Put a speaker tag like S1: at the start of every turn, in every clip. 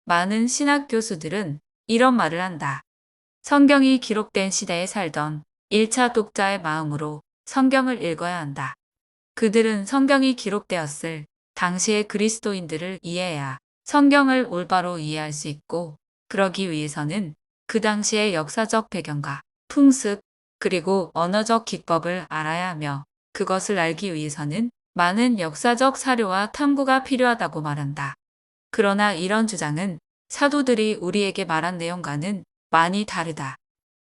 S1: 많은 신학 교수들은 이런 말을 한다. 성경이 기록된 시대에 살던 1차 독자의 마음으로 성경을 읽어야 한다. 그들은 성경이 기록되었을 당시의 그리스도인들을 이해해야 성경을 올바로 이해할 수 있고, 그러기 위해서는 그 당시의 역사적 배경과 풍습, 그리고 언어적 기법을 알아야 하며, 그것을 알기 위해서는 많은 역사적 사료와 탐구가 필요하다고 말한다. 그러나 이런 주장은 사도들이 우리에게 말한 내용과는 많이 다르다.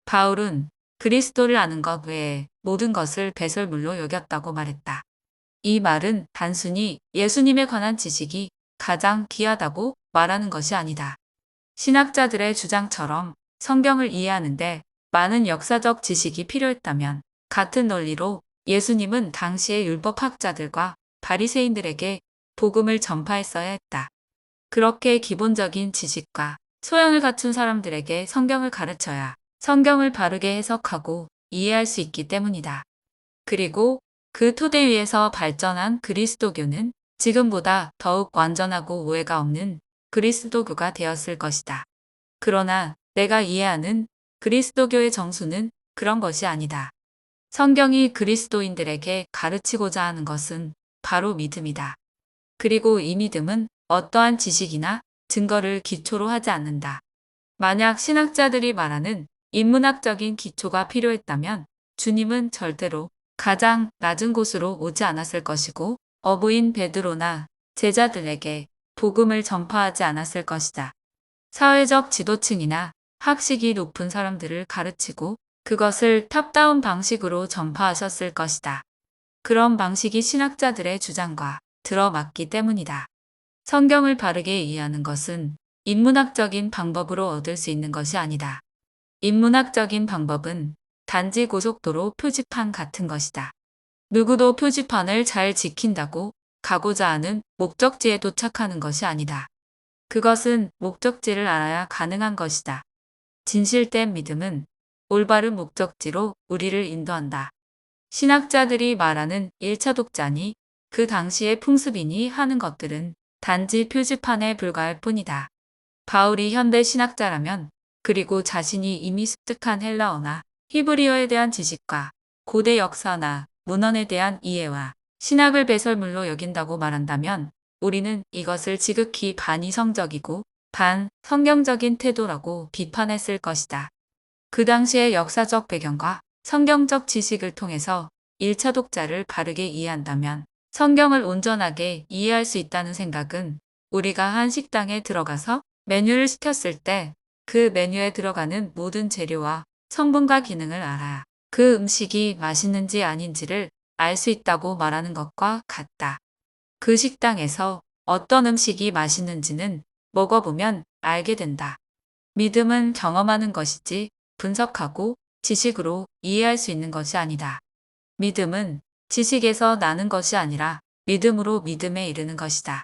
S1: 바울은 그리스도를 아는 것 외에 모든 것을 배설물로 여겼다고 말했다. 이 말은 단순히 예수님에 관한 지식이 가장 귀하다고 말하는 것이 아니다. 신학자들의 주장처럼 성경을 이해하는데 많은 역사적 지식이 필요했다면, 같은 논리로 예수님은 당시의 율법학자들과 바리새인들에게 복음을 전파했어야 했다. 그렇게 기본적인 지식과 소양을 갖춘 사람들에게 성경을 가르쳐야 성경을 바르게 해석하고 이해할 수 있기 때문이다. 그리고 그 토대 위에서 발전한 그리스도교는 지금보다 더욱 완전하고 오해가 없는 그리스도교가 되었을 것이다. 그러나 내가 이해하는 그리스도교의 정수는 그런 것이 아니다. 성경이 그리스도인들에게 가르치고자 하는 것은 바로 믿음이다. 그리고 이 믿음은 어떠한 지식이나 증거를 기초로 하지 않는다. 만약 신학자들이 말하는 인문학적인 기초가 필요했다면 주님은 절대로 가장 낮은 곳으로 오지 않았을 것이고, 어부인 베드로나 제자들에게 복음을 전파하지 않았을 것이다. 사회적 지도층이나 학식이 높은 사람들을 가르치고 그것을 탑다운 방식으로 전파하셨을 것이다. 그런 방식이 신학자들의 주장과 들어맞기 때문이다. 성경을 바르게 이해하는 것은 인문학적인 방법으로 얻을 수 있는 것이 아니다. 인문학적인 방법은 단지 고속도로 표지판 같은 것이다. 누구도 표지판을 잘 지킨다고 가고자 하는 목적지에 도착하는 것이 아니다. 그것은 목적지를 알아야 가능한 것이다. 진실된 믿음은 올바른 목적지로 우리를 인도한다. 신학자들이 말하는 1차 독자니 그 당시의 풍습이니 하는 것들은 단지 표지판에 불과할 뿐이다. 바울이 현대 신학자라면, 그리고 자신이 이미 습득한 헬라어나 히브리어에 대한 지식과 고대 역사나 문헌에 대한 이해와 신학을 배설물로 여긴다고 말한다면, 우리는 이것을 지극히 반이성적이고 반성경적인 태도라고 비판했을 것이다. 그 당시의 역사적 배경과 성경적 지식을 통해서 1차 독자를 바르게 이해한다면 성경을 온전하게 이해할 수 있다는 생각은, 우리가 한 식당에 들어가서 메뉴를 시켰을 때 그 메뉴에 들어가는 모든 재료와 성분과 기능을 알아야 그 음식이 맛있는지 아닌지를 알 수 있다고 말하는 것과 같다. 그 식당에서 어떤 음식이 맛있는지는 먹어보면 알게 된다. 믿음은 경험하는 것이지 분석하고 지식으로 이해할 수 있는 것이 아니다. 믿음은 지식에서 나는 것이 아니라 믿음으로 믿음에 이르는 것이다.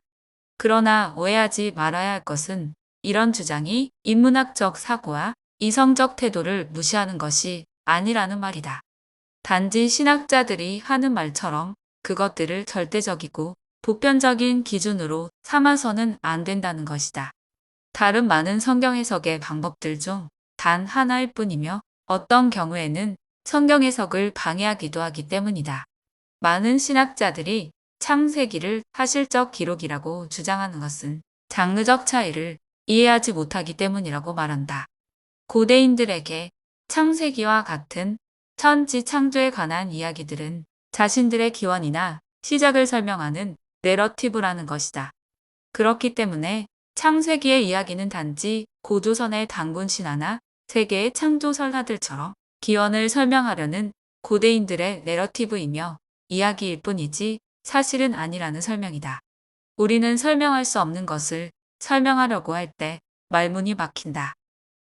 S1: 그러나 오해하지 말아야 할 것은, 이런 주장이 인문학적 사고와 이성적 태도를 무시하는 것이 아니라는 말이다. 단지 신학자들이 하는 말처럼 그것들을 절대적이고 보편적인 기준으로 삼아서는 안 된다는 것이다. 다른 많은 성경 해석의 방법들 중 단 하나일 뿐이며, 어떤 경우에는 성경 해석을 방해하기도 하기 때문이다. 많은 신학자들이 창세기를 사실적 기록이라고 주장하는 것은 장르적 차이를 이해하지 못하기 때문이라고 말한다. 고대인들에게 창세기와 같은 천지 창조에 관한 이야기들은 자신들의 기원이나 시작을 설명하는 내러티브라는 것이다. 그렇기 때문에 창세기의 이야기는 단지 고조선의 단군 신화나 세계의 창조 설화들처럼 기원을 설명하려는 고대인들의 내러티브이며 이야기일 뿐이지 사실은 아니라는 설명이다. 우리는 설명할 수 없는 것을 설명하려고 할 때 말문이 막힌다.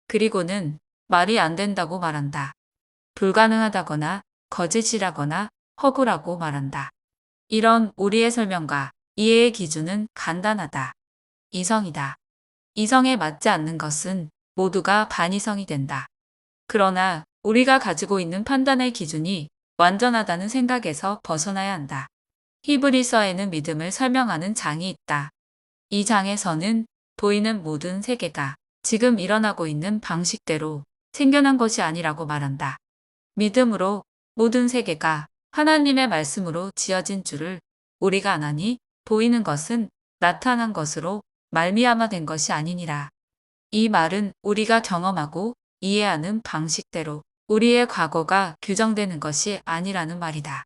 S1: 그리고는 말이 안 된다고 말한다. 불가능하다거나 거짓이라거나 허구라고 말한다. 이런 우리의 설명과 이해의 기준은 간단하다. 이성이다. 이성에 맞지 않는 것은 모두가 반이성이 된다. 그러나 우리가 가지고 있는 판단의 기준이 완전하다는 생각에서 벗어나야 한다. 히브리서에는 믿음을 설명하는 장이 있다. 이 장에서는 보이는 모든 세계가 지금 일어나고 있는 방식대로 생겨난 것이 아니라고 말한다. 믿음으로 모든 세계가 하나님의 말씀으로 지어진 줄을 우리가 아나니 보이는 것은 나타난 것으로 말미암아 된 것이 아니니라. 이 말은 우리가 경험하고 이해하는 방식대로 우리의 과거가 규정되는 것이 아니라는 말이다.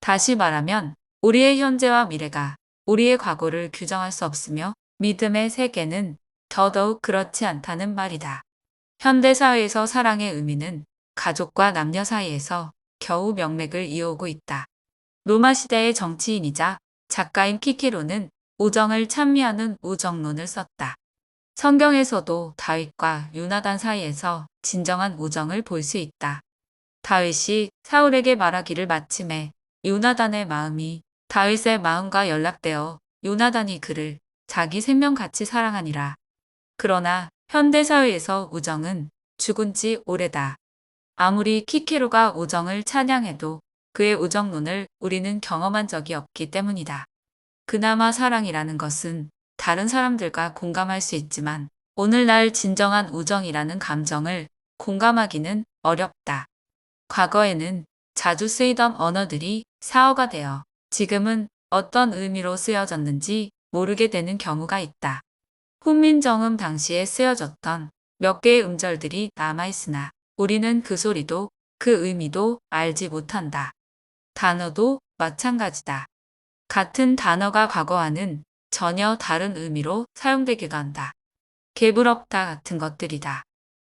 S1: 다시 말하면 우리의 현재와 미래가 우리의 과거를 규정할 수 없으며 믿음의 세계는 더더욱 그렇지 않다는 말이다. 현대사회에서 사랑의 의미는 가족과 남녀 사이에서 겨우 명맥을 이어오고 있다. 로마 시대의 정치인이자 작가인 키케로는 우정을 찬미하는 우정론을 썼다. 성경에서도 다윗과 요나단 사이에서 진정한 우정을 볼 수 있다. 다윗이 사울에게 말하기를 마침에 요나단의 마음이 다윗의 마음과 연락되어 요나단이 그를 자기 생명같이 사랑하니라. 그러나 현대사회에서 우정은 죽은 지 오래다. 아무리 키케로가 우정을 찬양해도 그의 우정론을 우리는 경험한 적이 없기 때문이다. 그나마 사랑이라는 것은 다른 사람들과 공감할 수 있지만 오늘날 진정한 우정이라는 감정을 공감하기는 어렵다. 과거에는 자주 쓰이던 언어들이 사어가 되어 지금은 어떤 의미로 쓰여졌는지 모르게 되는 경우가 있다. 훈민정음 당시에 쓰여졌던 몇 개의 음절들이 남아있으나 우리는 그 소리도 그 의미도 알지 못한다. 단어도 마찬가지다. 같은 단어가 과거와는 전혀 다른 의미로 사용되기도 한다. 개부럽다 같은 것들이다.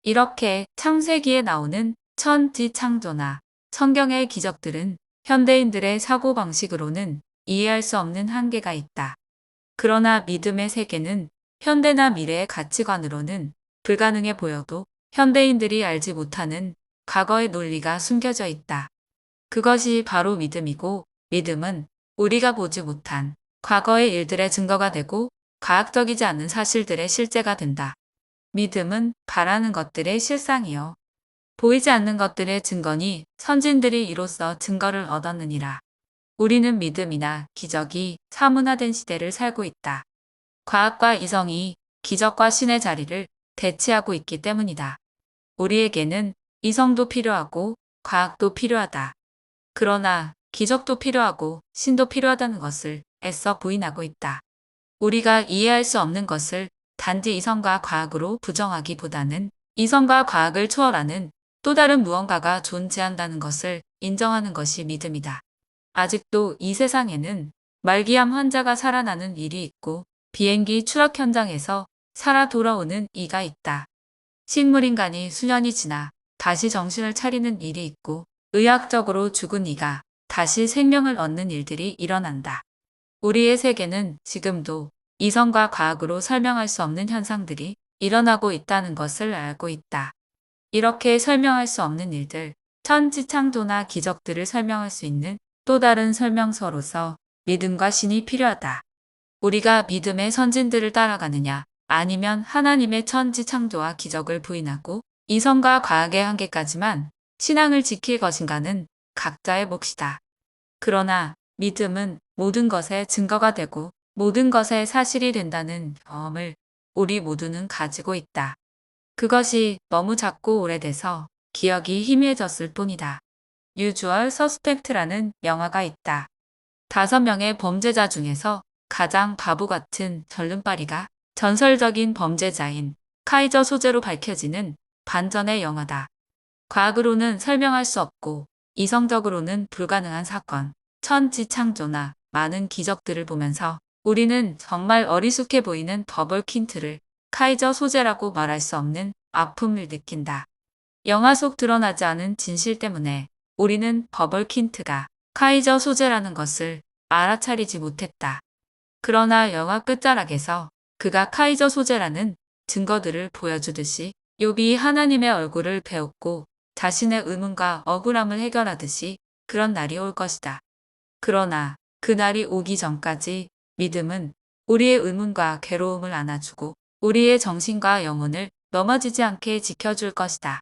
S1: 이렇게 창세기에 나오는 천지창조나 성경의 기적들은 현대인들의 사고방식으로는 이해할 수 없는 한계가 있다. 그러나 믿음의 세계는 현대나 미래의 가치관으로는 불가능해 보여도 현대인들이 알지 못하는 과거의 논리가 숨겨져 있다. 그것이 바로 믿음이고 믿음은 우리가 보지 못한 과거의 일들의 증거가 되고 과학적이지 않은 사실들의 실제가 된다. 믿음은 바라는 것들의 실상이요. 보이지 않는 것들의 증거니 선진들이 이로써 증거를 얻었느니라. 우리는 믿음이나 기적이 사문화된 시대를 살고 있다. 과학과 이성이 기적과 신의 자리를 대체하고 있기 때문이다. 우리에게는 이성도 필요하고 과학도 필요하다. 그러나 기적도 필요하고 신도 필요하다는 것을 애써 부인하고 있다. 우리가 이해할 수 없는 것을 단지 이성과 과학으로 부정하기보다는 이성과 과학을 초월하는 또 다른 무언가가 존재한다는 것을 인정하는 것이 믿음이다. 아직도 이 세상에는 말기암 환자가 살아나는 일이 있고 비행기 추락 현장에서 살아 돌아오는 이가 있다. 식물인간이 수년이 지나 다시 정신을 차리는 일이 있고 의학적으로 죽은 이가 다시 생명을 얻는 일들이 일어난다. 우리의 세계는 지금도 이성과 과학으로 설명할 수 없는 현상들이 일어나고 있다는 것을 알고 있다. 이렇게 설명할 수 없는 일들, 천지창조나 기적들을 설명할 수 있는 또 다른 설명서로서 믿음과 신이 필요하다. 우리가 믿음의 선진들을 따라가느냐, 아니면 하나님의 천지창조와 기적을 부인하고 이성과 과학의 한계까지만 신앙을 지킬 것인가는 각자의 몫이다. 그러나 믿음은 모든 것의 증거가 되고 모든 것의 사실이 된다는 경험을 우리 모두는 가지고 있다. 그것이 너무 작고 오래돼서 기억이 희미해졌을 뿐이다. 유주얼 서스펙트라는 영화가 있다. 5명의 범죄자 중에서 가장 바보 같은 절름발이가 전설적인 범죄자인 카이저 소재로 밝혀지는 반전의 영화다. 과학으로는 설명할 수 없고 이성적으로는 불가능한 사건, 천지창조나 많은 기적들을 보면서 우리는 정말 어리숙해 보이는 버벌 킨트를 카이저 소재라고 말할 수 없는 아픔을 느낀다. 영화 속 드러나지 않은 진실 때문에 우리는 버벌 킨트가 카이저 소재라는 것을 알아차리지 못했다. 그러나 영화 끝자락에서 그가 카이저 소재라는 증거들을 보여주듯이 욥이 하나님의 얼굴을 배웠고 자신의 의문과 억울함을 해결하듯이 그런 날이 올 것이다. 그러나 그 날이 오기 전까지 믿음은 우리의 의문과 괴로움을 안아주고 우리의 정신과 영혼을 넘어지지 않게 지켜줄 것이다.